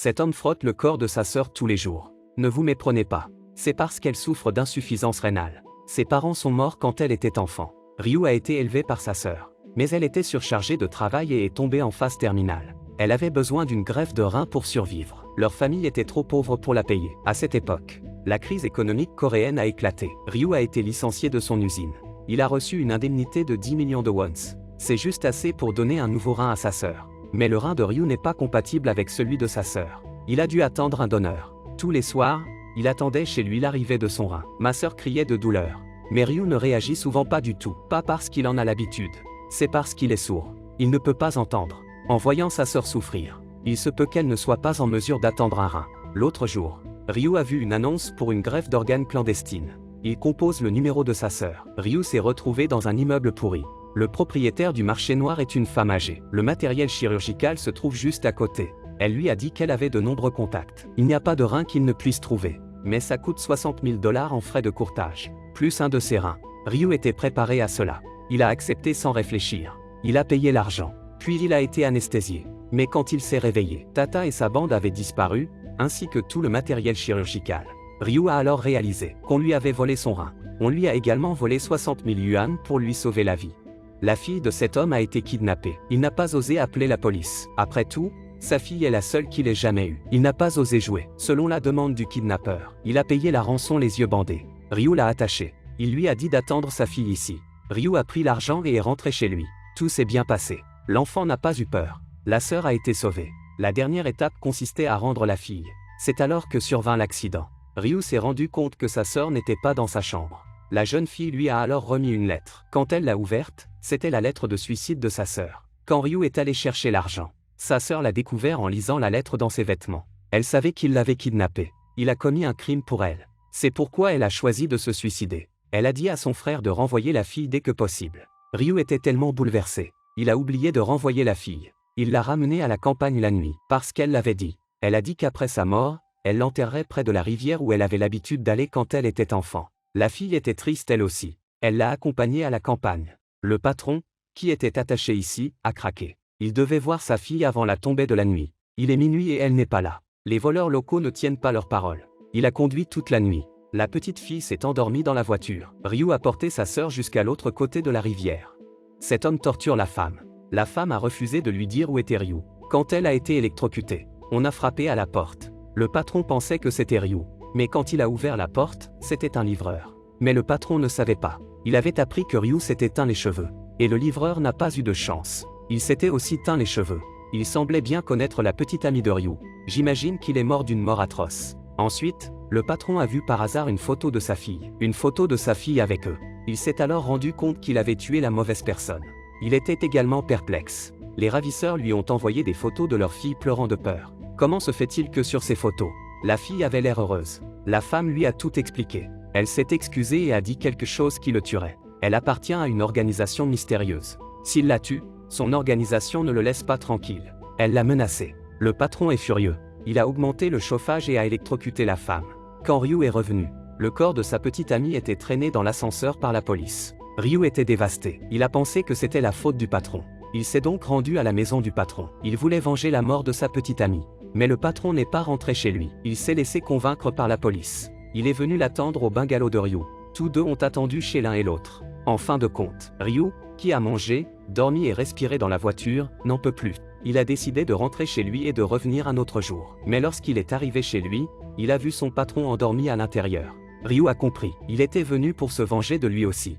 Cet homme frotte le corps de sa sœur tous les jours. Ne vous méprenez pas. C'est parce qu'elle souffre d'insuffisance rénale. Ses parents sont morts quand elle était enfant. Ryu a été élevée par sa sœur. Mais elle était surchargée de travail et est tombée en phase terminale. Elle avait besoin d'une greffe de rein pour survivre. Leur famille était trop pauvre pour la payer. À cette époque, la crise économique coréenne a éclaté. Ryu a été licencié de son usine. Il a reçu une indemnité de 10 millions de wons. C'est juste assez pour donner un nouveau rein à sa sœur. Mais le rein de Ryu n'est pas compatible avec celui de sa sœur. Il a dû attendre un donneur. Tous les soirs, il attendait chez lui l'arrivée de son rein. Ma sœur criait de douleur. Mais Ryu ne réagit souvent pas du tout. Pas parce qu'il en a l'habitude. C'est parce qu'il est sourd. Il ne peut pas entendre. En voyant sa sœur souffrir, il se peut qu'elle ne soit pas en mesure d'attendre un rein. L'autre jour, Ryu a vu une annonce pour une greffe d'organes clandestine. Il compose le numéro de sa sœur. Ryu s'est retrouvé dans un immeuble pourri. Le propriétaire du marché noir est une femme âgée. Le matériel chirurgical se trouve juste à côté. Elle lui a dit qu'elle avait de nombreux contacts. Il n'y a pas de rein qu'il ne puisse trouver. Mais ça coûte 60 000 $ en frais de courtage. Plus un de ses reins. Ryu était préparé à cela. Il a accepté sans réfléchir. Il a payé l'argent. Puis il a été anesthésié. Mais quand il s'est réveillé, Tata et sa bande avaient disparu, ainsi que tout le matériel chirurgical. Ryu a alors réalisé qu'on lui avait volé son rein. On lui a également volé 60 000 yuan pour lui sauver la vie. La fille de cet homme a été kidnappée. Il n'a pas osé appeler la police. Après tout, sa fille est la seule qu'il ait jamais eue. Il n'a pas osé jouer, selon la demande du kidnappeur. Il a payé la rançon les yeux bandés. Ryu l'a attaché. Il lui a dit d'attendre sa fille ici. Ryu a pris l'argent et est rentré chez lui. Tout s'est bien passé. L'enfant n'a pas eu peur. La sœur a été sauvée. La dernière étape consistait à rendre la fille. C'est alors que survint l'accident. Ryu s'est rendu compte que sa sœur n'était pas dans sa chambre. La jeune fille lui a alors remis une lettre. Quand elle l'a ouverte, c'était la lettre de suicide de sa sœur. Quand Ryu est allé chercher l'argent, sa sœur l'a découvert en lisant la lettre dans ses vêtements. Elle savait qu'il l'avait kidnappée. Il a commis un crime pour elle. C'est pourquoi elle a choisi de se suicider. Elle a dit à son frère de renvoyer la fille dès que possible. Ryu était tellement bouleversé. Il a oublié de renvoyer la fille. Il l'a ramenée à la campagne la nuit, parce qu'elle l'avait dit. Elle a dit qu'après sa mort, elle l'enterrerait près de la rivière où elle avait l'habitude d'aller quand elle était enfant. La fille était triste elle aussi. Elle l'a accompagnée à la campagne. Le patron, qui était attaché ici, a craqué. Il devait voir sa fille avant la tombée de la nuit. Il est minuit et elle n'est pas là. Les voleurs locaux ne tiennent pas leur parole. Il a conduit toute la nuit. La petite fille s'est endormie dans la voiture. Ryu a porté sa sœur jusqu'à l'autre côté de la rivière. Cet homme torture la femme. La femme a refusé de lui dire où était Ryu. Quand elle a été électrocutée, on a frappé à la porte. Le patron pensait que c'était Ryu. Mais quand il a ouvert la porte, c'était un livreur. Mais le patron ne savait pas. Il avait appris que Ryu s'était teint les cheveux. Et le livreur n'a pas eu de chance. Il s'était aussi teint les cheveux. Il semblait bien connaître la petite amie de Ryu. J'imagine qu'il est mort d'une mort atroce. Ensuite, le patron a vu par hasard une photo de sa fille. Une photo de sa fille avec eux. Il s'est alors rendu compte qu'il avait tué la mauvaise personne. Il était également perplexe. Les ravisseurs lui ont envoyé des photos de leur fille pleurant de peur. Comment se fait-il que sur ces photos, la fille avait l'air heureuse? La femme lui a tout expliqué. Elle s'est excusée et a dit quelque chose qui le tuerait. Elle appartient à une organisation mystérieuse. S'il la tue, son organisation ne le laisse pas tranquille. Elle l'a menacé. Le patron est furieux. Il a augmenté le chauffage et a électrocuté la femme. Quand Ryu est revenu, le corps de sa petite amie était traîné dans l'ascenseur par la police. Ryu était dévasté. Il a pensé que c'était la faute du patron. Il s'est donc rendu à la maison du patron. Il voulait venger la mort de sa petite amie. Mais le patron n'est pas rentré chez lui. Il s'est laissé convaincre par la police. Il est venu l'attendre au bungalow de Ryu. Tous deux ont attendu chez l'un et l'autre. En fin de compte, Ryu, qui a mangé, dormi et respiré dans la voiture, n'en peut plus. Il a décidé de rentrer chez lui et de revenir un autre jour. Mais lorsqu'il est arrivé chez lui, il a vu son patron endormi à l'intérieur. Ryu a compris. Il était venu pour se venger de lui aussi.